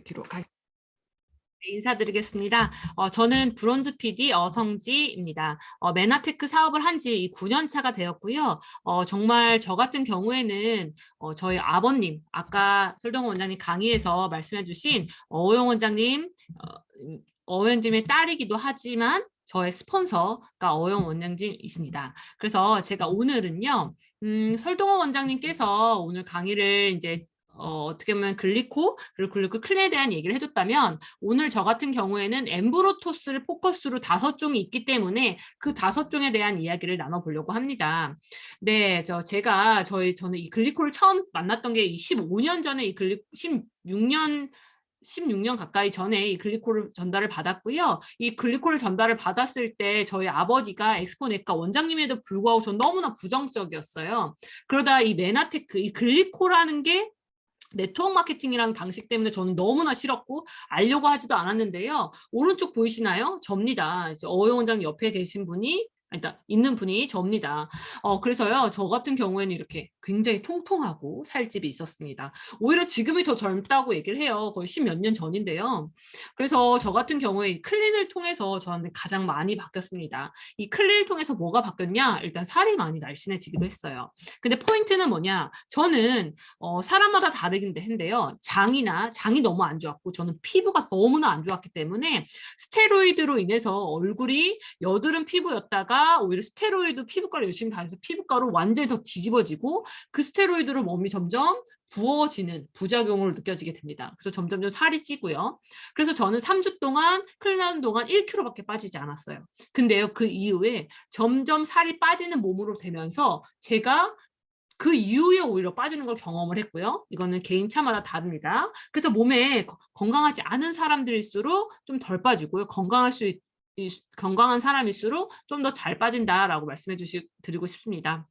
기록 인사드리겠습니다. 저는 브론즈 PD 어성지입니다. 메나테크 사업을 한 지 9년 차가 되었고요. 정말 저 같은 경우에는 저희 아버님, 아까 설동원 원장님 강의에서 말씀해 주신 어용 원장님, 원장님의 딸이기도 하지만 저의 스폰서가 어용 원장님이십니다. 그래서 제가 오늘은요, 설동원 원장님께서 오늘 강의를 이제 어떻게 보면 글리코 그리고 글리코 클레에 대한 얘기를 해줬다면 오늘 저 같은 경우에는 엠브로토스를 포커스로 5종이 있기 때문에 그 5종에 대한 이야기를 나눠보려고 합니다. 네, 저는 이 글리코를 처음 만났던 게 15년 전에 이 글리코 16년 가까이 전에 이 글리코를 전달을 받았고요. 이 글리코를 전달을 받았을 때 저희 아버지가 엑스포네카 원장님에도 불구하고 전 너무나 부정적이었어요. 그러다 이 메나테크, 이 글리코라는 게 네트워크 마케팅이라는 방식 때문에 저는 너무나 싫었고 알려고 하지도 않았는데요. 오른쪽 보이시나요? 접니다. 이제 어용 원장 옆에 계신 분이 있는 분이 접니다. 그래서요, 저 같은 경우에는 이렇게 굉장히 통통하고 살집이 있었습니다. 오히려 지금이 더 젊다고 얘기를 해요. 거의 10몇 년 전인데요. 그래서 저 같은 경우에 이 클린을 통해서 저한테 가장 많이 바뀌었습니다. 이 클린을 통해서 뭐가 바뀌었냐? 일단 살이 많이 날씬해지기도 했어요. 근데 포인트는 뭐냐? 저는 사람마다 다르긴 한데요. 장이 너무 안 좋았고 저는 피부가 너무나 안 좋았기 때문에 스테로이드로 인해서 얼굴이 여드름 피부였다가 오히려 스테로이드 피부과를 열심히 다녀서 피부과로 완전히 더 뒤집어지고 그 스테로이드로 몸이 점점 부어지는 부작용으로 느껴지게 됩니다. 그래서 점점 살이 찌고요. 그래서 저는 3주 동안 클린하는 동안 1kg밖에 빠지지 않았어요. 근데요, 그 이후에 점점 살이 빠지는 몸으로 되면서 제가 그 이후에 오히려 빠지는 걸 경험을 했고요. 이거는 개인차마다 다릅니다. 그래서 몸에 건강하지 않은 사람들일수록 좀 덜 빠지고요. 건강한 사람일수록 좀 더 잘 빠진다라고 말씀해 드리고 싶습니다.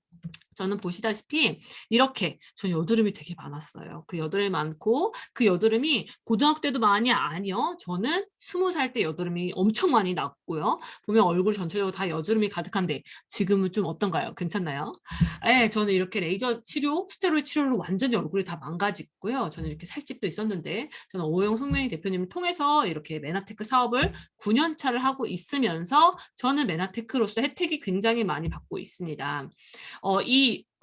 저는 보시다시피 이렇게 전 여드름이 되게 많았어요. 그 여드름이 많고 그 여드름이 고등학교 때도 많이 아니요. 저는 20살 때 여드름이 엄청 많이 났고요. 보면 얼굴 전체적으로 다 여드름이 가득한데 지금은 좀 어떤가요? 괜찮나요? 네, 저는 이렇게 레이저 치료, 스테로이드 치료로 완전히 얼굴이 다 망가지고요. 저는 이렇게 살집도 있었는데 저는 오영 송명희 대표님을 통해서 이렇게 메나테크 사업을 9년 차를 하고 있으면서 저는 메나테크로서 혜택이 굉장히 많이 받고 있습니다.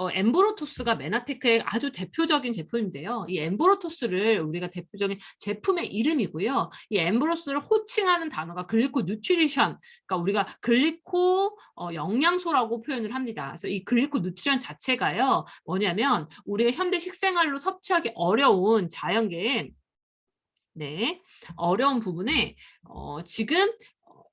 엠브로토스가 메나테크의 아주 대표적인 제품인데요. 이 엠브로토스를 우리가 대표적인 제품의 이름이고요. 이 엠브로스를 호칭하는 단어가 글리코 뉴트리션, 그러니까 우리가 글리코 영양소라고 표현을 합니다. 그래서 이 글리코 뉴트리션 자체가요, 뭐냐면 우리가 현대 식생활로 섭취하기 어려운 자연계의 어려운 부분에 지금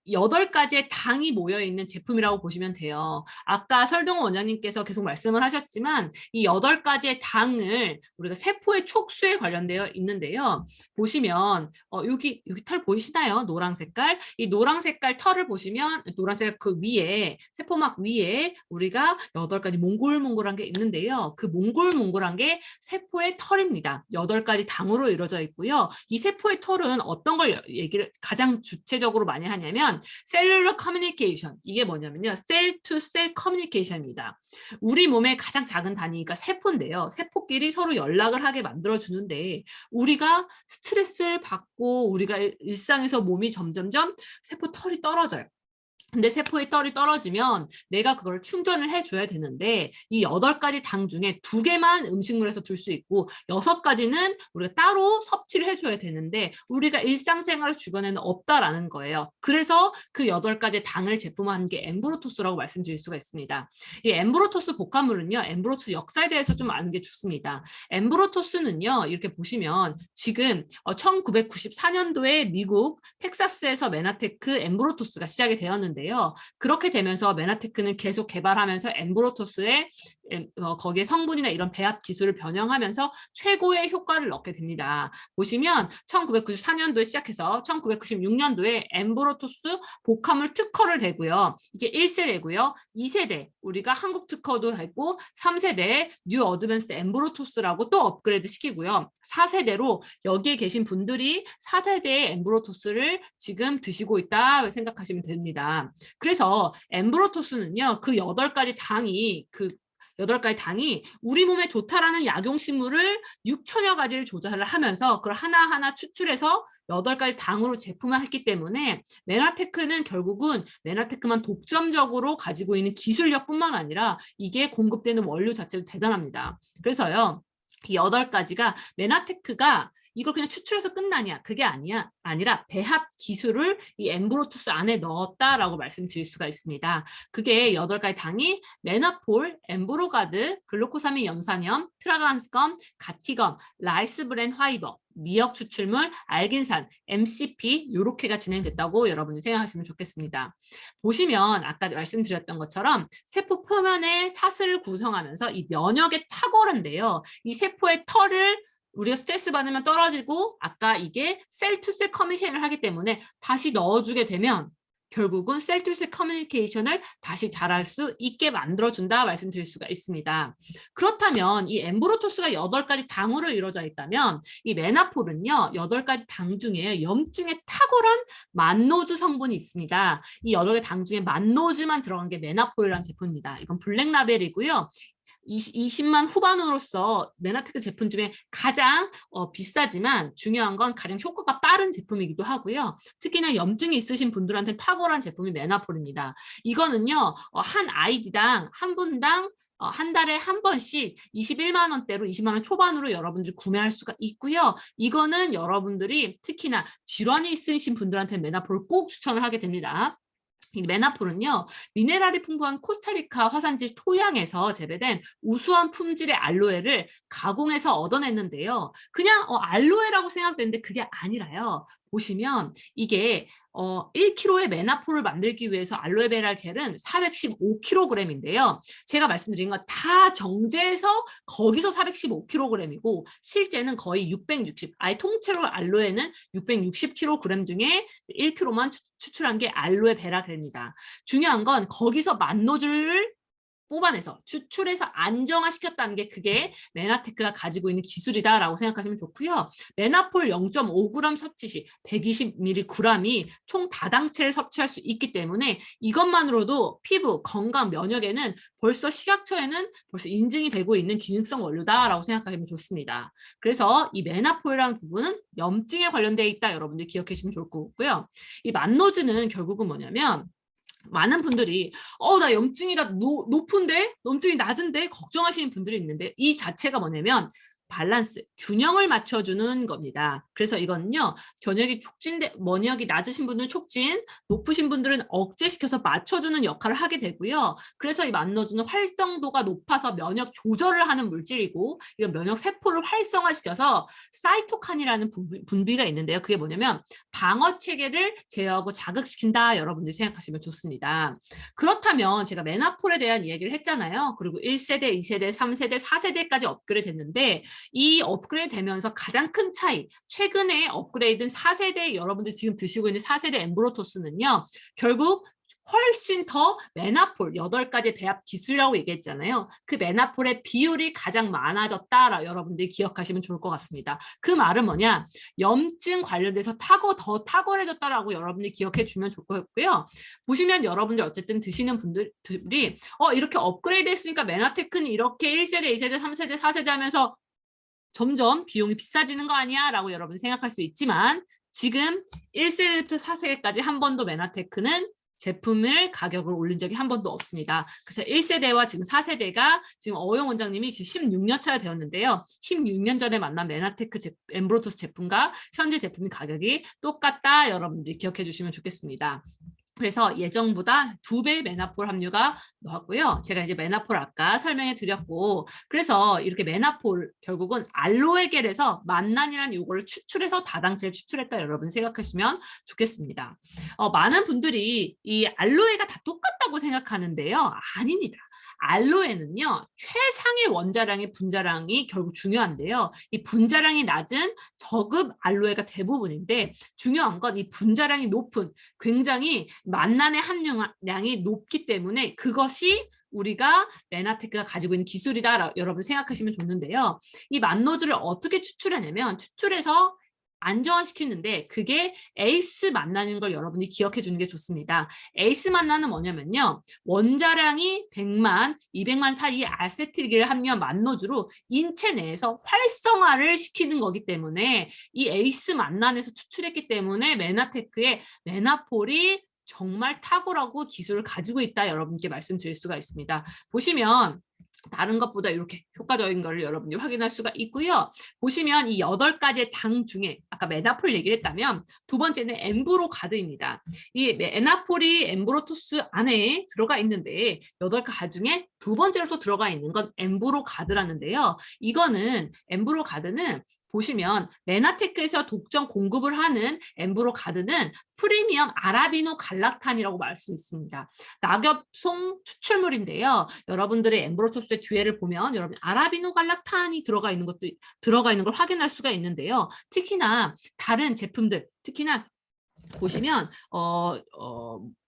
8가지의 당이 모여있는 제품이라고 보시면 돼요. 아까 설동원 원장님께서 계속 말씀을 하셨지만 이 8가지의 당을 우리가 세포의 촉수에 관련되어 있는데요. 보시면 여기 털 보이시나요? 노랑 색깔. 이 노랑 색깔 털을 보시면 노란색 그 위에 세포막 위에 우리가 8가지 몽골몽골한 게 있는데요. 그 몽골몽골한 게 세포의 털입니다. 8가지 당으로 이루어져 있고요. 이 세포의 털은 어떤 걸 얘기를 가장 주체적으로 많이 하냐면 셀룰러 커뮤니케이션, 이게 뭐냐면요, 셀 투 셀 커뮤니케이션입니다. 우리 몸의 가장 작은 단위가 세포인데요. 세포끼리 서로 연락을 하게 만들어주는데 우리가 스트레스를 받고 우리가 일상에서 몸이 점점점 세포 털이 떨어져요. 근데 세포의 털이 떨어지면 내가 그걸 충전을 해줘야 되는데 이 8가지 당 중에 2개만 음식물에서 줄 수 있고 6가지는 우리가 따로 섭취를 해줘야 되는데 우리가 일상생활 주변에는 없다라는 거예요. 그래서 그 8가지 당을 제품화한 게 엠브로토스라고 말씀드릴 수가 있습니다. 이 엠브로토스 복합물은요, 엠브로토스 역사에 대해서 좀 아는 게 좋습니다. 엠브로토스는요, 이렇게 보시면 지금 1994년도에 미국 텍사스에서 메나테크 엠브로토스가 시작이 되었는데요. 그렇게 되면서 메나테크는 계속 개발하면서 엠브로토스의 거기에 성분이나 이런 배합 기술을 변형하면서 최고의 효과를 얻게 됩니다. 보시면 1994년도에 시작해서 1996년도에 엠브로토스 복합물 특허를 대고요. 이게 1세대고요. 2세대 우리가 한국 특허도 했고 3세대 뉴 어드밴스 엠브로토스라고 또 업그레이드 시키고요. 4세대로 여기에 계신 분들이 4세대의 엠브로토스를 지금 드시고 있다 생각하시면 됩니다. 그래서 엠브로토스는요, 그 8가지 당이 8가지 당이 우리 몸에 좋다라는 약용식물을 6천여 가지를 조사를 하면서 그걸 하나하나 추출해서 8가지 당으로 제품을 했기 때문에 메나테크는 결국은 메나테크만 독점적으로 가지고 있는 기술력뿐만 아니라 이게 공급되는 원료 자체도 대단합니다. 그래서요. 이 8가지가 메나테크가 이걸 그냥 추출해서 끝나냐? 그게 아니라 배합 기술을 이 엠브로투스 안에 넣었다라고 말씀드릴 수가 있습니다. 그게 8가지 당이 메나폴, 엠브로가드, 글루코사민 염산염, 트라간스검, 가티검, 라이스브렌 화이버, 미역 추출물, 알긴산, MCP 이렇게가 진행됐다고 여러분이 생각하시면 좋겠습니다. 보시면 아까 말씀드렸던 것처럼 세포 표면의 사슬을 구성하면서 이 면역의 탁월한데요. 이 세포의 털을 우리가 스트레스 받으면 떨어지고 아까 이게 셀 투 셀 커뮤니케이션을 하기 때문에 다시 넣어주게 되면 결국은 셀 투 셀 커뮤니케이션을 다시 잘할 수 있게 만들어준다 말씀드릴 수가 있습니다. 그렇다면 이 엠브로토스가 8가지 당으로 이루어져 있다면 이 메나폴은요 8가지 당 중에 염증에 탁월한 만노즈 성분이 있습니다. 이 8개 당 중에 만노즈만 들어간 게 메나폴이라는 제품입니다. 이건 블랙 라벨이고요. 20만 후반으로서 메나테크 제품 중에 가장 비싸지만 중요한 건 가장 효과가 빠른 제품이기도 하고요. 특히나 염증이 있으신 분들한테 탁월한 제품이 메나폴입니다. 이거는요 한 아이디당 한 분당 한 달에 한 번씩 21만 원대로 20만 원 초반으로 여러분들 구매할 수가 있고요. 이거는 여러분들이 특히나 질환이 있으신 분들한테 메나폴을 꼭 추천을 하게 됩니다. 이 메나폴은요 미네랄이 풍부한 코스타리카 화산지 토양에서 재배된 우수한 품질의 알로에를 가공해서 얻어냈는데요. 그냥 알로에라고 생각되는데 그게 아니라요. 보시면 이게 1kg의 메나폴을 만들기 위해서 알로에베라 겔은 415kg인데요. 제가 말씀드린 건 다 정제해서 거기서 415kg이고 실제는 거의 660, 아예 통째로 알로에는 660kg 중에 1kg만 추출한 게 알로에베라 겔입니다. 중요한 건 거기서 만노즐을 뽑아내서 추출해서 안정화시켰다는 게 그게 메나테크가 가지고 있는 기술이다라고 생각하시면 좋고요. 메나폴 0.5g 섭취 시 120mg이 총 다당체를 섭취할 수 있기 때문에 이것만으로도 피부, 건강, 면역에는 벌써 시각처에는 벌써 인증이 되고 있는 기능성 원료다라고 생각하시면 좋습니다. 그래서 이 메나폴이라는 부분은 염증에 관련되어 있다 여러분들 기억해 주시면 좋을 것 같고요. 이 만노즈는 결국은 뭐냐면 많은 분들이 나 염증이 높은데 염증이 낮은데 걱정하시는 분들이 있는데 이 자체가 뭐냐면 밸런스, 균형을 맞춰주는 겁니다. 그래서 이거는요, 면역이 낮으신 분들은 촉진, 높으신 분들은 억제시켜서 맞춰주는 역할을 하게 되고요. 그래서 이 만노즈는 활성도가 높아서 면역 조절을 하는 물질이고, 이건 면역 세포를 활성화시켜서 사이토칸이라는 분비가 있는데요. 그게 뭐냐면 방어 체계를 제어하고 자극시킨다. 여러분들이 생각하시면 좋습니다. 그렇다면 제가 메나폴에 대한 이야기를 했잖아요. 그리고 1세대, 2세대, 3세대, 4세대까지 업그레이드 됐는데 이 업그레이드 되면서 가장 큰 차이, 최근에 업그레이드된 4세대 여러분들 지금 드시고 있는 4세대 엠브로토스는요. 결국 훨씬 더 메나폴 8가지 배합 기술이라고 얘기했잖아요. 그 메나폴의 비율이 가장 많아졌다 여러분들이 기억하시면 좋을 것 같습니다. 그 말은 뭐냐? 염증 관련돼서 더 탁월해졌다라고 여러분들이 기억해 주면 좋을 것 같고요. 보시면 여러분들 어쨌든 드시는 분들이 이렇게 업그레이드 했으니까 메나테크는 이렇게 1세대, 2세대, 3세대, 4세대 하면서 점점 비용이 비싸지는 거 아니야? 라고 여러분이 생각할 수 있지만 지금 1세대부터 4세대까지 한 번도 메나테크는 제품을 가격을 올린 적이 한 번도 없습니다. 그래서 1세대와 지금 4세대가 지금 어용 원장님이 지금 16년 차가 되었는데요. 16년 전에 만난 메나테크 엠브로토스 제품과 현재 제품의 가격이 똑같다. 여러분들이 기억해 주시면 좋겠습니다. 그래서 예정보다 2배의 메나폴 함유가 나왔고요. 제가 이제 메나폴 아까 설명해 드렸고, 그래서 이렇게 메나폴 결국은 알로에겔에서 만난이라는 요거를 추출해서 다당체를 추출했다 여러분 생각하시면 좋겠습니다. 많은 분들이 이 알로에가 다 똑같다고 생각하는데요. 아닙니다. 알로에는요 최상의 원자량의 분자량이 결국 중요한데요. 이 분자량이 낮은 저급 알로에가 대부분인데 중요한 건 이 분자량이 높은 굉장히 만난의 함유량이 높기 때문에 그것이 우리가 메나테크가 가지고 있는 기술이다 여러분 생각하시면 좋는데요. 이 만노즈를 어떻게 추출해내면 추출해서 안정화시키는데 그게 에이스 만나는 걸 여러분이 기억해 주는 게 좋습니다. 에이스 만나는 뭐냐면요. 원자량이 100만, 200만 사이에 아세틸기를 함유한 만노주로 인체 내에서 활성화를 시키는 거기 때문에 이 에이스 만난에서 추출했기 때문에 메나테크의 메나폴이 정말 탁월하고 기술을 가지고 있다 여러분께 말씀드릴 수가 있습니다. 보시면 다른 것보다 이렇게 효과적인 것을 여러분이 확인할 수가 있고요. 보시면 이 8가지의 당 중에 아까 메나폴 얘기를 했다면 두 번째는 엠브로가드입니다. 이 메나폴이 엠브로토스 안에 들어가 있는데 8가지 중에 두 번째로 또 들어가 있는 건 엠브로가드라는데요. 이거는 엠브로가드는 보시면 메나테크에서 독점 공급을 하는 엠브로가드는 프리미엄 아라비노 갈락탄이라고 말 수 있습니다. 낙엽송 추출물인데요. 여러분들의 엠브로토스의 뒤에를 보면 여러분 아라비노 갈락탄이 들어가 있는 걸 확인할 수가 있는데요. 특히나 다른 제품들, 특히나 보시면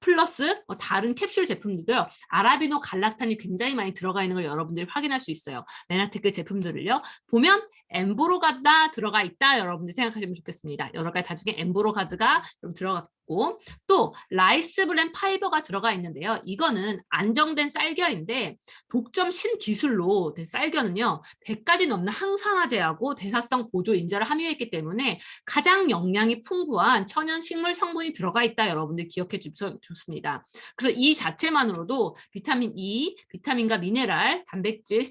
플러스 다른 캡슐 제품들도요. 아라비노 갈락탄이 굉장히 많이 들어가 있는 걸 여러분들이 확인할 수 있어요. 메나테크 제품들을요. 보면 엠브로가드 들어가 있다 여러분들이 생각하시면 좋겠습니다. 여러 가지 다 중에 엠브로가드가 들어가 있고 또 라이스브렌 파이버가 들어가 있는데요. 이거는 안정된 쌀겨인데 독점 신기술로 된 쌀겨는요. 100가지 넘는 항산화제하고 대사성 보조 인자를 함유했기 때문에 가장 영양이 풍부한 천연 식물 성분이 들어가 있다 여러분들 기억해 주셔서 좋습니다. 그래서 이 자체만으로도 비타민 E, 비타민과 미네랄, 단백질,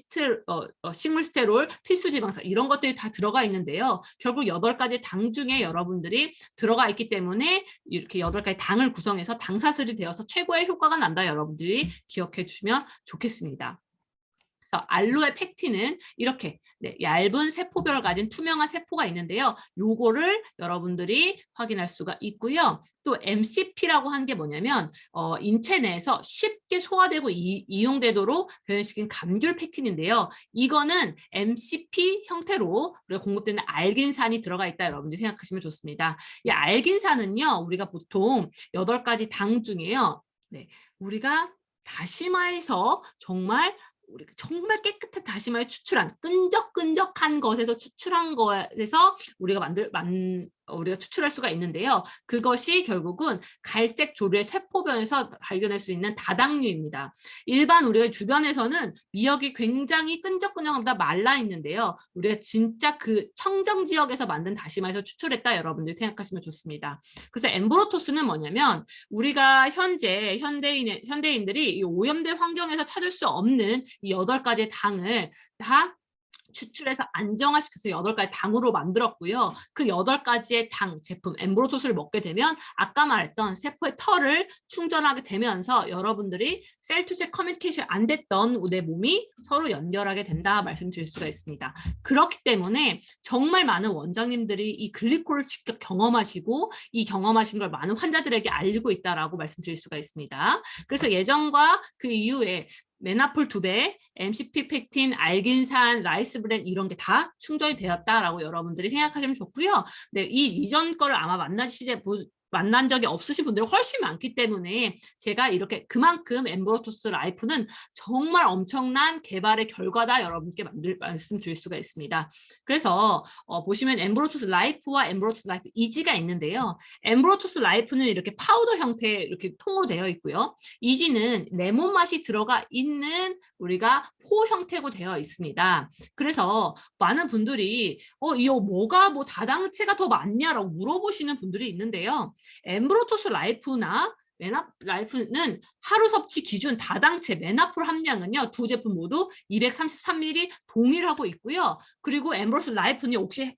식물 스테롤, 필수 지방산 이런 것들이 다 들어가 있는데요. 결국 8가지 당 중에 여러분들이 들어가 있기 때문에 이렇게 8가지 당을 구성해서 당사슬이 되어서 최고의 효과가 난다 여러분들이 기억해 주시면 좋겠습니다. 그래서 알로에 펙틴은 이렇게 얇은 세포별을 가진 투명한 세포가 있는데요. 요거를 여러분들이 확인할 수가 있고요. 또 MCP라고 하는 게 뭐냐면 인체 내에서 쉽게 소화되고 이용되도록 변형시킨 감귤 펙틴인데요. 이거는 MCP 형태로 우리가 공급되는 알긴산이 들어가 있다 여러분들이 생각하시면 좋습니다. 이 알긴산은요. 우리가 보통 8가지 당 중에요. 우리가 다시마에서 정말 깨끗한 다시마를 추출한 끈적끈적한 것에서 추출한 것에서 우리가 추출할 수가 있는데요. 그것이 결국은 갈색 조류의 세포변에서 발견할 수 있는 다당류입니다. 일반 우리가 주변에서는 미역이 굉장히 끈적끈적하다 말라 있는데요. 우리가 진짜 그 청정 지역에서 만든 다시마에서 추출했다 여러분들 생각하시면 좋습니다. 그래서 엠브로토스는 뭐냐면 우리가 현대인들이 이 오염된 환경에서 찾을 수 없는 이 8가지의 당을 다 추출해서 안정화시켜서 8가지 당으로 만들었고요. 그 8가지의 당 제품 엠브로토스를 먹게 되면 아까 말했던 세포의 털을 충전하게 되면서 여러분들이 셀투셀 커뮤니케이션 안 됐던 내 몸이 서로 연결하게 된다 말씀드릴 수가 있습니다. 그렇기 때문에 정말 많은 원장님들이 이 글리콜을 직접 경험하시고 이 경험하신 걸 많은 환자들에게 알리고 있다라고 말씀드릴 수가 있습니다. 그래서 예전과 그 이후에 메나폴 2배, MCP 펙틴, 알긴산, 라이스브렌 이런 게 다 충전이 되었다라고 여러분들이 생각하시면 좋고요. 네, 이 이전 거를 아마 만난 적이 없으신 분들이 훨씬 많기 때문에 제가 이렇게 그만큼 엠브로토스 라이프는 정말 엄청난 개발의 결과다 여러분께 말씀드릴 수가 있습니다. 그래서 보시면 엠브로토스 라이프와 엠브로토스 라이프 이지가 있는데요. 엠브로토스 라이프는 이렇게 파우더 형태 이렇게 통으로 되어 있고요. 이지는 레몬 맛이 들어가 있는 우리가 포 형태로 되어 있습니다. 그래서 많은 분들이 이거 뭐가 다당체가 더 많냐라고 물어보시는 분들이 있는데요. 엠브로토스 라이프나 메나라이프는 하루 섭취 기준 다당체 메나폴 함량은요. 두 제품 모두 233ml 동일하고 있고요. 그리고 엠브로토스 라이프는 혹시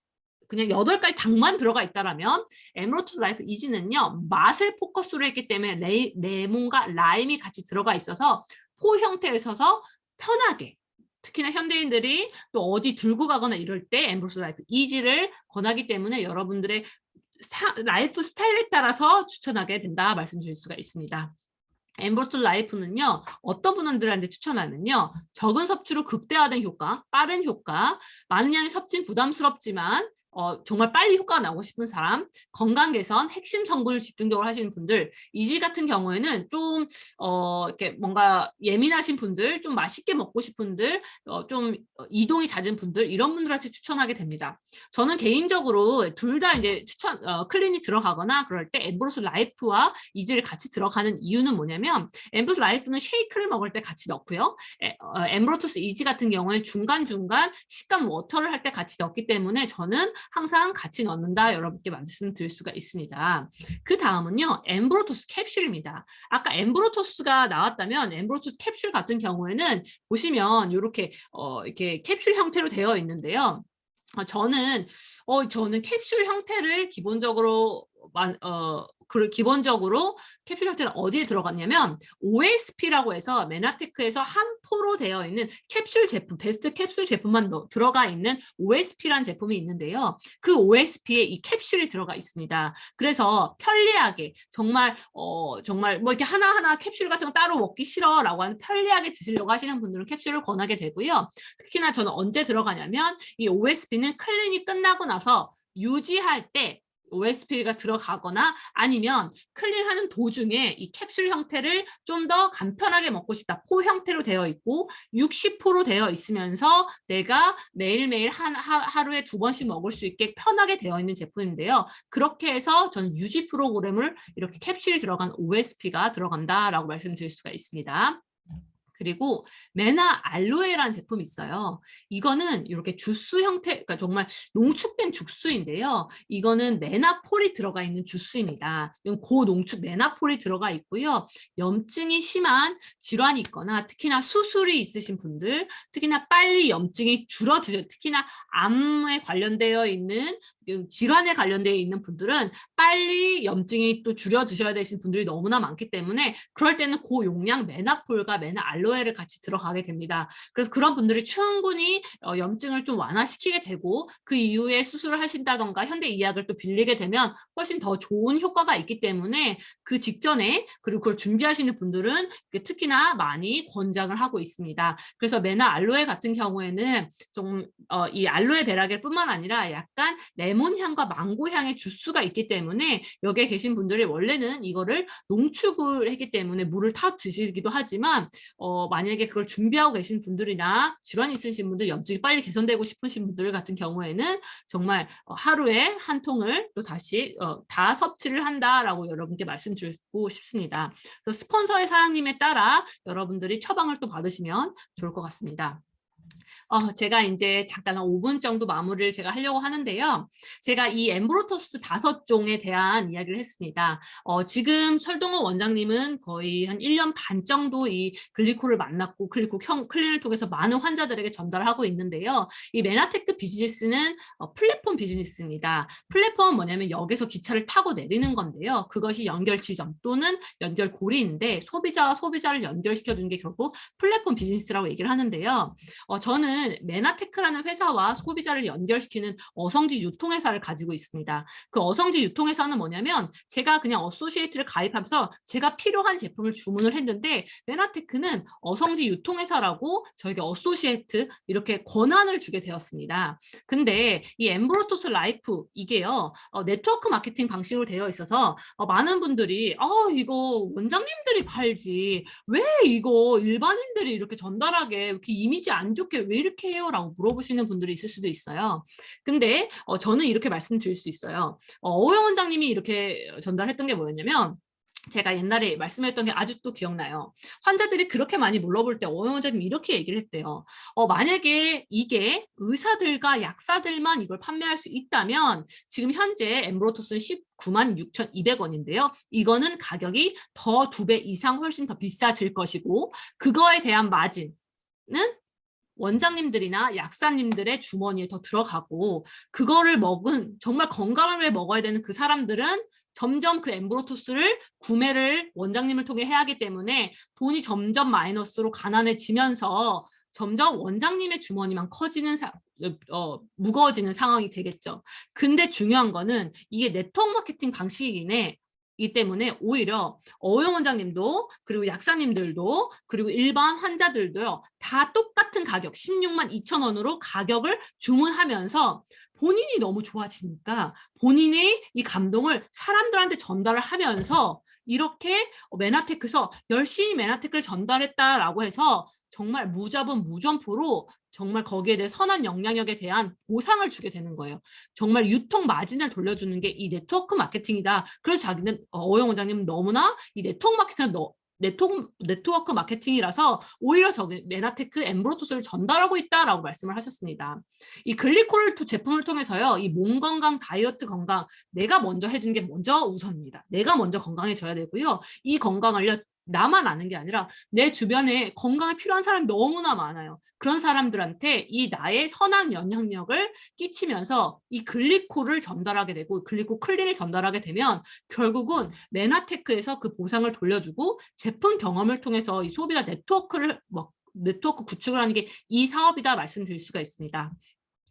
그냥 8가지 당만 들어가 있다라면 엠브로토스 라이프 이지는요. 맛을 포커스로 했기 때문에 레몬과 라임이 같이 들어가 있어서 포 형태에 있어서 편하게 특히나 현대인들이 또 어디 들고 가거나 이럴 때 엠브로토스 라이프 이지를 권하기 때문에 여러분들의 라이프 스타일에 따라서 추천하게 된다 말씀드릴 수가 있습니다. 엠브로토스 라이프는요. 어떤 분들한테 추천하면요. 적은 섭취로 극대화된 효과, 빠른 효과, 많은 양의 섭취는 부담스럽지만 정말 빨리 효과가 나고 싶은 사람, 건강 개선, 핵심 성분을 집중적으로 하시는 분들, 이지 같은 경우에는 좀 이렇게 뭔가 예민하신 분들, 좀 맛있게 먹고 싶은 분들, 좀 이동이 잦은 분들, 이런 분들한테 추천하게 됩니다. 저는 개인적으로 둘 다 이제 클린이 들어가거나 그럴 때 엠브로스 라이프와 이지를 같이 들어가는 이유는 뭐냐면, 엠브로스 라이프는 쉐이크를 먹을 때 같이 넣고요. 엠브로토스 이지 같은 경우에 중간중간 식감 워터를 할 때 같이 넣기 때문에 저는 항상 같이 넣는다 여러분께 말씀드릴 수가 있습니다. 그 다음은요, 엠브로토스 캡슐입니다. 아까 엠브로토스가 나왔다면 엠브로토스 캡슐 같은 경우에는 보시면 이렇게 이렇게 캡슐 형태로 되어 있는데요. 저는 캡슐 형태를 기본적으로 기본적으로 캡슐 형태는 어디에 들어갔냐면 OSP라고 해서 메나테크에서 한 포로 되어 있는 캡슐 제품, 베스트 캡슐 제품만 들어가 있는 OSP라는 제품이 있는데요. 그 OSP에 이 캡슐이 들어가 있습니다. 그래서 편리하게 정말 뭐 이렇게 하나하나 캡슐 같은 거 따로 먹기 싫어라고 하는 편리하게 드시려고 하시는 분들은 캡슐을 권하게 되고요. 특히나 저는 언제 들어가냐면 이 OSP는 클린이 끝나고 나서 유지할 때 OSP가 들어가거나 아니면 클린하는 도중에 이 캡슐 형태를 좀 더 간편하게 먹고 싶다. 포 형태로 되어 있고 60%로 되어 있으면서 내가 매일매일 하루에 2번씩 먹을 수 있게 편하게 되어 있는 제품인데요. 그렇게 해서 저는 유지 프로그램을 이렇게 캡슐이 들어간 OSP가 들어간다라고 말씀드릴 수가 있습니다. 그리고 메나 알로에라는 제품이 있어요. 이거는 이렇게 주스 형태, 그러니까 정말 농축된 주스인데요. 이거는 메나폴이 들어가 있는 주스입니다. 이건 고농축 메나폴이 들어가 있고요. 염증이 심한 질환이 있거나 특히나 수술이 있으신 분들, 특히나 빨리 염증이 줄어들어요. 특히나 암에 관련되어 있는 질환에 관련되어 있는 분들은 빨리 염증이 또 줄여드셔야 되신 분들이 너무나 많기 때문에 그럴 때는 고용량 메나폴과 메나 알로에를 같이 들어가게 됩니다. 그래서 그런 분들이 충분히 염증을 좀 완화시키게 되고 그 이후에 수술을 하신다던가 현대의학을 또 빌리게 되면 훨씬 더 좋은 효과가 있기 때문에 그 직전에 그리고 그걸 준비하시는 분들은 특히나 많이 권장을 하고 있습니다. 그래서 메나 알로에 같은 경우에는 좀 이 알로에 베라겔뿐만 아니라 약간 레몬 향과 망고 향의 주스가 있기 때문에 여기에 계신 분들이 원래는 이거를 농축을 했기 때문에 물을 타 드시기도 하지만 만약에 그걸 준비하고 계신 분들이나 질환이 있으신 분들, 염증이 빨리 개선되고 싶으신 분들 같은 경우에는 정말 하루에 한 통을 또 다시 다 섭취를 한다라고 여러분께 말씀드리고 싶습니다. 그래서 스폰서의 사장님에 따라 여러분들이 처방을 또 받으시면 좋을 것 같습니다. 제가 이제 잠깐 한 5분 정도 마무리를 제가 하려고 하는데요. 제가 이 엠브로토스 5종에 대한 이야기를 했습니다. 지금 설동호 원장님은 거의 한 1년 반 정도 이 글리코를 만났고 글리코 클린을 통해서 많은 환자들에게 전달하고 있는데요. 이 메나테크 비즈니스는 플랫폼 비즈니스입니다. 플랫폼은 뭐냐면 여기서 기차를 타고 내리는 건데요. 그것이 연결 지점 또는 연결 고리인데 소비자와 소비자를 연결시켜주는 게 결국 플랫폼 비즈니스라고 얘기를 하는데요. 저는 메나테크라는 회사와 소비자를 연결시키는 어성지 유통회사를 가지고 있습니다. 그 어성지 유통회사는 뭐냐면 제가 그냥 어소시에이트를 가입하면서 제가 필요한 제품을 주문을 했는데 메나테크는 어성지 유통회사라고 저에게 어소시에이트 이렇게 권한을 주게 되었습니다. 근데 이 엠브로토스 라이프 이게요 네트워크 마케팅 방식으로 되어 있어서 많은 분들이 이거 원장님들이 팔지 왜 이거 일반인들이 이렇게 전달하게 이렇게 이미지 안 좋게 왜 이렇게 해요? 라고 물어보시는 분들이 있을 수도 있어요. 근데 저는 이렇게 말씀드릴 수 있어요. 오영 원장님이 이렇게 전달했던 게 뭐였냐면 제가 옛날에 말씀했던 게 아직도 기억나요. 환자들이 그렇게 많이 물어볼 때 오영 원장님이 이렇게 얘기를 했대요. 만약에 이게 의사들과 약사들만 이걸 판매할 수 있다면 지금 현재 엠브로토스는 196,200원인데요. 이거는 가격이 더 2배 이상 훨씬 더 비싸질 것이고 그거에 대한 마진은 원장님들이나 약사님들의 주머니에 더 들어가고 그거를 먹은 정말 건강을 위해 먹어야 되는 그 사람들은 점점 그 엠브로토스를 구매를 원장님을 통해 해야 하기 때문에 돈이 점점 마이너스로 가난해지면서 점점 원장님의 주머니만 커지는 무거워지는 상황이 되겠죠. 근데 중요한 거는 이게 네트워크 마케팅 방식이긴 해. 이기 때문에 오히려 오영 원장님도 그리고 약사님들도 그리고 일반 환자들도요 다 똑같은 가격 162,000원으로 가격을 주문하면서 본인이 너무 좋아지니까 본인이 이 감동을 사람들한테 전달을 하면서 이렇게 메나테크에서 열심히 메나테크를 전달했다라고 해서 정말 무자본 무점포로 정말 거기에 대해 선한 영향력에 대한 보상을 주게 되는 거예요. 정말 유통 마진을 돌려주는 게 이 네트워크 마케팅이다. 그래서 자기는 오영 원장님은 너무나 이 네트워크 마케팅이라서 오히려 저기 메나테크 엠브로토스를 전달하고 있다라고 말씀을 하셨습니다. 이 글리코를 제품을 통해서요, 이 몸 건강, 다이어트 건강, 내가 먼저 해주는 게 먼저 우선입니다. 내가 먼저 건강해져야 되고요. 이 건강을 나만 아는 게 아니라 내 주변에 건강에 필요한 사람이 너무나 많아요. 그런 사람들한테 이 나의 선한 영향력을 끼치면서 이 글리코를 전달하게 되고 글리코 클린을 전달하게 되면 결국은 메나테크에서 그 보상을 돌려주고 제품 경험을 통해서 이 소비자 네트워크 구축을 하는 게 이 사업이다 말씀드릴 수가 있습니다.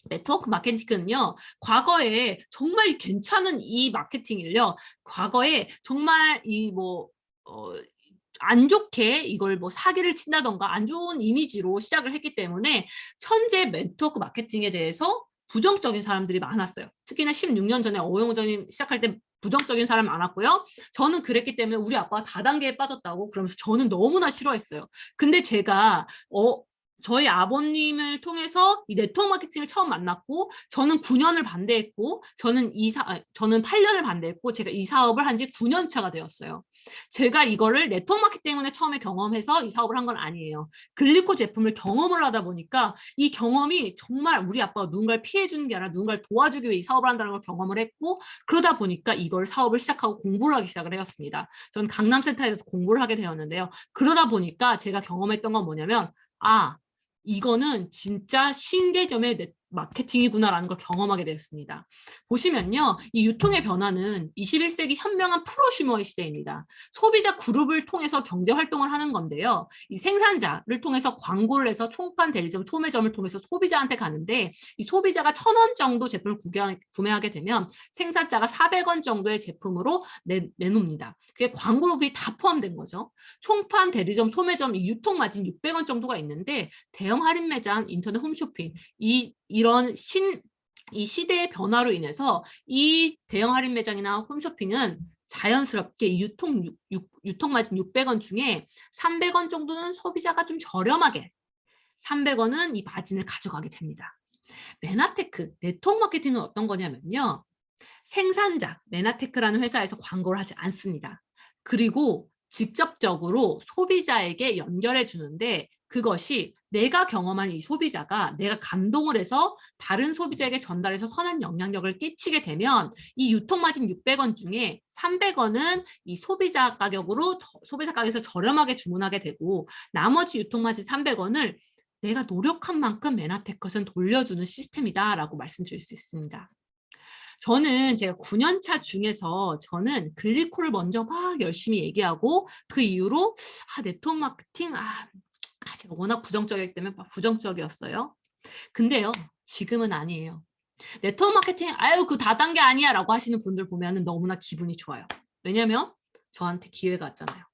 네트워크 마케팅은요, 과거에 정말 괜찮은 이 마케팅을요, 과거에 정말 안 좋게 이걸 사기를 친다던가 안 좋은 이미지로 시작을 했기 때문에 현재 네트워크 마케팅에 대해서 부정적인 사람들이 많았어요. 특히나 16년 전에 오영 원장님 시작할 때 부정적인 사람 많았고요. 저는 그랬기 때문에 우리 아빠가 다단계에 빠졌다고 그러면서 저는 너무나 싫어했어요. 근데 제가 저희 아버님을 통해서 이 네트워크 마케팅을 처음 만났고 저는 9년을 반대했고 저는 8년을 반대했고 제가 이 사업을 한 지 9년 차가 되었어요. 제가 이거를 네트워크 마케팅 때문에 처음에 경험해서 이 사업을 한 건 아니에요. 글리코 제품을 경험을 하다 보니까 이 경험이 정말 우리 아빠가 누군가를 피해 주는 게 아니라 누군가를 도와주기 위해 이 사업을 한다는 걸 경험을 했고 그러다 보니까 이걸 사업을 시작하고 공부를 하기 시작을 해왔습니다. 저는 강남센터에서 공부를 하게 되었는데요. 그러다 보니까 제가 경험했던 건 뭐냐면 이거는 진짜 신개념의 마케팅이구나라는 걸 경험하게 됐습니다. 보시면요. 이 유통의 변화는 21세기 현명한 프로슈머의 시대입니다. 소비자 그룹을 통해서 경제 활동을 하는 건데요. 이 생산자를 통해서 광고를 해서 총판, 대리점, 소매점을 통해서 소비자한테 가는데 이 소비자가 1,000원 정도 제품을 구매하게 되면 생산자가 400원 정도의 제품으로 내놓습니다. 그게 광고비 다 포함된 거죠. 총판, 대리점, 소매점 유통 마진 600원 정도가 있는데 대형 할인 매장, 인터넷 홈쇼핑 이 시대의 변화로 인해서 이 대형 할인 매장이나 홈쇼핑은 자연스럽게 유통 마진 600원 중에 300원 정도는 소비자가 좀 저렴하게 300원은 이 마진을 가져가게 됩니다. 메나테크, 네트워크 마케팅은 어떤 거냐면요. 생산자, 메나테크라는 회사에서 광고를 하지 않습니다. 그리고 직접적으로 소비자에게 연결해 주는데 그것이 내가 경험한 이 소비자가 내가 감동을 해서 다른 소비자에게 전달해서 선한 영향력을 끼치게 되면 이 유통마진 600원 중에 300원은 이 소비자 가격에서 저렴하게 주문하게 되고 나머지 유통마진 300원을 내가 노력한 만큼 메나테크는 돌려주는 시스템이다라고 말씀드릴 수 있습니다. 저는 제가 9년 차 중에서 저는 글리코를 먼저 막 열심히 얘기하고 그 이후로 네트워크 마케팅 제가 워낙 부정적이기 때문에 부정적이었어요. 근데요, 지금은 아니에요. 네트워크 마케팅 그 다단계 아니야 라고 하시는 분들 보면 너무나 기분이 좋아요. 왜냐면 저한테 기회가 왔잖아요.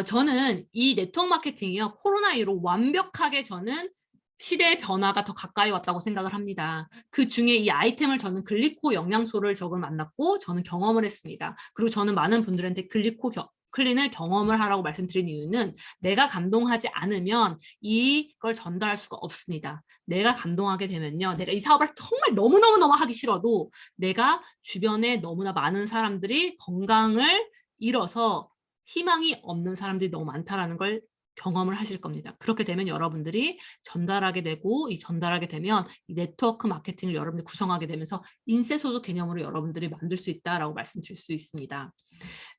저는 이 네트워크 마케팅이요, 코로나19로 완벽하게 저는 시대의 변화가 더 가까이 왔다고 생각을 합니다. 그 중에 이 아이템을 저는 글리코 영양소를 만났고 저는 경험을 했습니다. 그리고 저는 많은 분들한테 글리코 클린을 경험을 하라고 말씀드린 이유는 내가 감동하지 않으면 이걸 전달할 수가 없습니다. 내가 감동하게 되면요. 내가 이 사업을 정말 너무너무 하기 싫어도 내가 주변에 너무나 많은 사람들이 건강을 잃어서 희망이 없는 사람들이 너무 많다라는 걸 경험을 하실 겁니다. 그렇게 되면 여러분들이 전달하게 되고 이 전달하게 되면 이 네트워크 마케팅을 여러분들이 구성하게 되면서 인쇄소득 개념으로 여러분들이 만들 수 있다라고 말씀드릴 수 있습니다.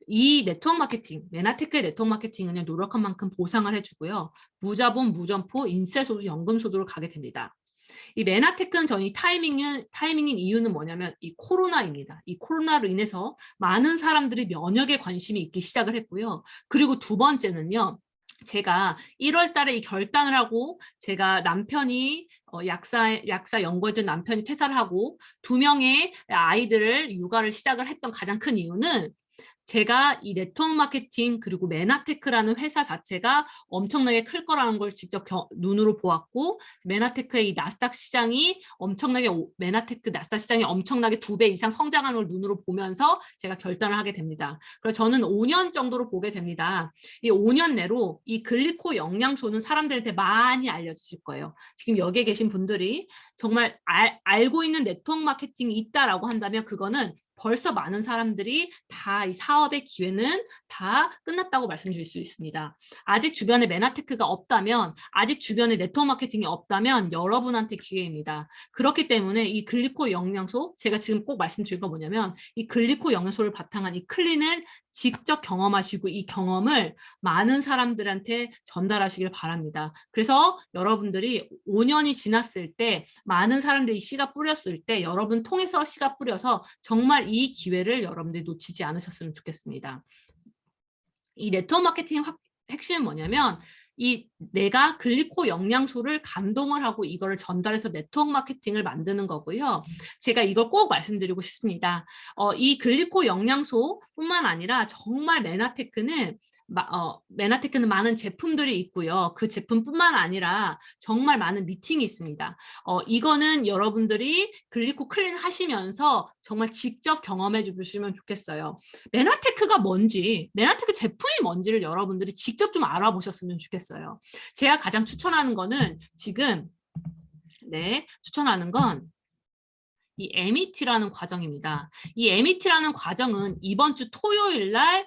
이 네트워크 마케팅, 메나테크의 네트워크 마케팅은 노력한 만큼 보상을 해주고요. 무자본, 무점포, 인쇄소득, 연금소득으로 가게 됩니다. 이 메나테크는 저희 타이밍인 이유는 뭐냐면 이 코로나입니다. 이 코로나로 인해서 많은 사람들이 면역에 관심이 있기 시작을 했고요. 그리고 두 번째는요. 제가 1월 달에 이 결단을 하고 제가 남편이 약사 연구했던 남편이 퇴사를 하고 2명의 아이들을 육아를 시작을 했던 가장 큰 이유는 제가 이 네트워크 마케팅 그리고 메나테크라는 회사 자체가 엄청나게 클 거라는 걸 직접 눈으로 보았고, 메나테크의 이 나스닥 시장이 메나테크 나스닥 시장이 엄청나게 2배 이상 성장하는 걸 눈으로 보면서 제가 결단을 하게 됩니다. 그래서 저는 5년 정도로 보게 됩니다. 이 5년 내로 이 글리코 영양소는 사람들한테 많이 알려주실 거예요. 지금 여기에 계신 분들이 정말 알고 있는 네트워크 마케팅이 있다라고 한다면 그거는 벌써 많은 사람들이 다 이 사업의 기회는 다 끝났다고 말씀드릴 수 있습니다. 아직 주변에 메나테크가 없다면, 아직 주변에 네트워크 마케팅이 없다면 여러분한테 기회입니다. 그렇기 때문에 이 글리코 영양소, 제가 지금 꼭 말씀드릴 거 뭐냐면 이 글리코 영양소를 바탕한 이 클린을 직접 경험하시고 이 경험을 많은 사람들한테 전달하시길 바랍니다. 그래서 여러분들이 5년이 지났을 때 많은 사람들이 씨가 뿌렸을 때 여러분 통해서 씨가 뿌려서 정말 이 기회를 여러분들이 놓치지 않으셨으면 좋겠습니다. 이 네트워크 마케팅의 핵심은 뭐냐면 내가 글리코 영양소를 감동을 하고 이거를 전달해서 네트워크 마케팅을 만드는 거고요. 제가 이걸 꼭 말씀드리고 싶습니다. 이 글리코 영양소뿐만 아니라 정말 메나테크는 많은 제품들이 있고요. 그 제품뿐만 아니라 정말 많은 미팅이 있습니다. 이거는 여러분들이 글리코 클린 하시면서 정말 직접 경험해 주시면 좋겠어요. 메나테크가 뭔지, 메나테크 제품이 뭔지를 여러분들이 직접 좀 알아보셨으면 좋겠어요. 제가 가장 추천하는 거는 지금 추천하는 건 이 MET라는 과정입니다. 이 MET라는 과정은 이번 주 토요일 날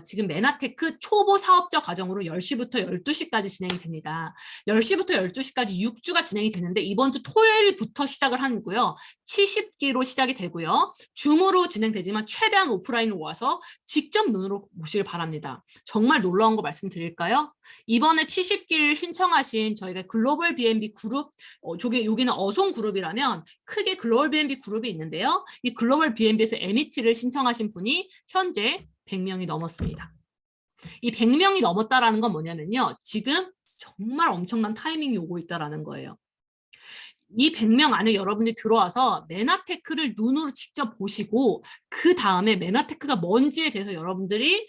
지금 메나테크 초보 사업자 과정으로 10시부터 12시까지 진행이 됩니다. 10시부터 12시까지 6주가 진행이 되는데 이번 주 토요일부터 시작을 하고요. 70기로 시작이 되고요. 줌으로 진행되지만 최대한 오프라인으로 와서 직접 눈으로 보시길 바랍니다. 정말 놀라운 거 말씀드릴까요? 이번에 70기를 신청하신 저희가 글로벌 B&B 그룹, 여기는 어송 그룹이라면 크게 글로벌 B&B 그룹이 있는데요. 이 글로벌 B&B에서 MET를 신청하신 분이 현재 100명이 넘었습니다. 이 100명이 넘었다라는 건 뭐냐면요. 지금 정말 엄청난 타이밍이 오고 있다라는 거예요. 이 100명 안에 여러분들이 들어와서 메나테크를 눈으로 직접 보시고 그 다음에 메나테크가 뭔지에 대해서 여러분들이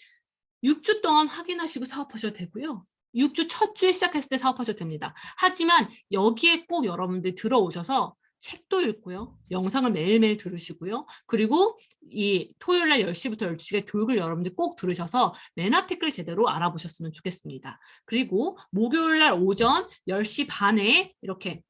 6주 동안 확인하시고 사업하셔도 되고요. 6주 첫 주에 시작했을 때 사업하셔도 됩니다. 하지만 여기에 꼭 여러분들 들어오셔서 책도 읽고요. 영상을 매일매일 들으시고요. 그리고 이 토요일날 10시부터 12시에 교육을 여러분들 꼭 들으셔서 메나테크를 제대로 알아보셨으면 좋겠습니다. 그리고 목요일날 오전 10시 반에 이렇게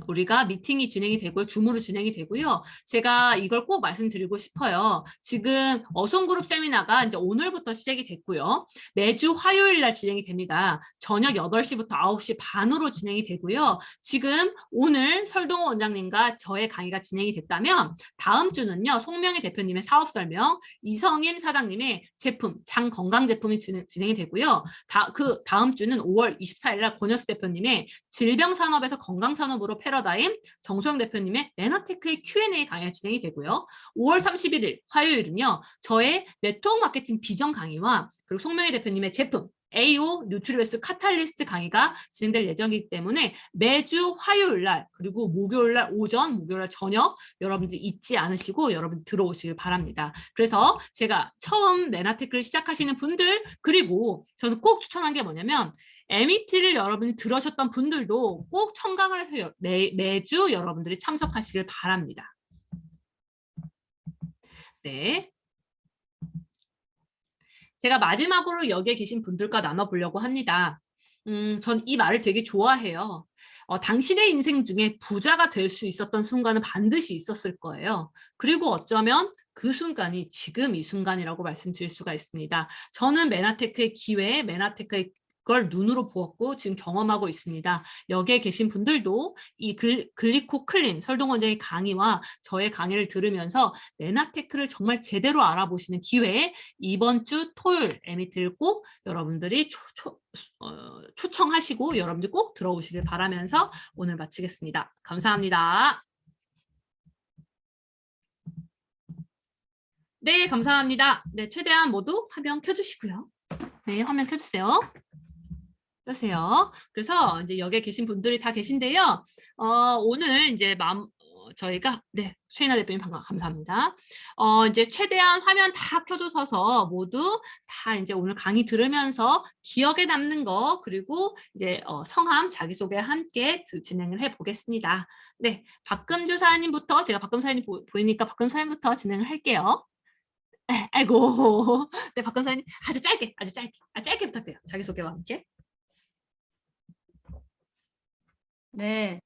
우리가 미팅이 진행이 되고요. 줌으로 진행이 되고요. 제가 이걸 꼭 말씀드리고 싶어요. 지금 어송그룹 세미나가 이제 오늘부터 시작이 됐고요. 매주 화요일 날 진행이 됩니다. 저녁 8시부터 9시 반으로 진행이 되고요. 지금 오늘 설동호 원장님과 저의 강의가 진행이 됐다면 다음 주는요. 송명희 대표님의 사업 설명, 이성임 사장님의 제품, 장 건강 제품이 진행이 되고요. 그 다음 주는 5월 24일 날 권혁수 대표님의 질병 산업에서 건강 산업으로 패러다임, 정소영 대표님의 메나테크의 Q&A 강의가 진행이 되고요. 5월 31일 화요일은요. 저의 네트워크 마케팅 비전 강의와 그리고 송명희 대표님의 제품 AO 뉴트리베스 카탈리스트 강의가 진행될 예정이기 때문에 매주 화요일 날 그리고 목요일 날 오전, 목요일 날 저녁 여러분들 잊지 않으시고 여러분 들어오시길 바랍니다. 그래서 제가 처음 메나테크를 시작하시는 분들 그리고 저는 꼭 추천한 게 뭐냐면 MET를 여러분이 들으셨던 분들도 꼭 청강을 해서 매주 여러분들이 참석하시길 바랍니다. 네. 제가 마지막으로 여기에 계신 분들과 나눠보려고 합니다. 전 이 말을 되게 좋아해요. 당신의 인생 중에 부자가 될 수 있었던 순간은 반드시 있었을 거예요. 그리고 어쩌면 그 순간이 지금 이 순간이라고 말씀드릴 수가 있습니다. 저는 메나테크의 기회에 메나테크의 걸 눈으로 보았고 지금 경험하고 있습니다. 여기에 계신 분들도 이 글리코 클린 설동 원장의 강의와 저의 강의를 들으면서 메나테크를 정말 제대로 알아보시는 기회에 이번 주 토요일 MET를 꼭 여러분들이 초청하시고 여러분들 꼭 들어오시길 바라면서 오늘 마치겠습니다. 감사합니다. 네, 감사합니다. 네, 최대한 모두 화면 켜주시고요. 네, 화면 켜주세요. 그래서 이제 여기에 계신 분들이 다 계신데요. 오늘 이제 저희가 네, 최인아 대표님 감사합니다. 이제 최대한 화면 다 켜줘서 모두 다 이제 오늘 강의 들으면서 기억에 남는 거 그리고 이제 성함 자기소개 함께 진행을 해보겠습니다. 네, 박금주사님부터 제가 박금사님 보이니까 박금사님부터 진행을 할게요. 아이고, 네, 박금사님 아주 짧게 부탁드려요. 자기소개와 함께. 네,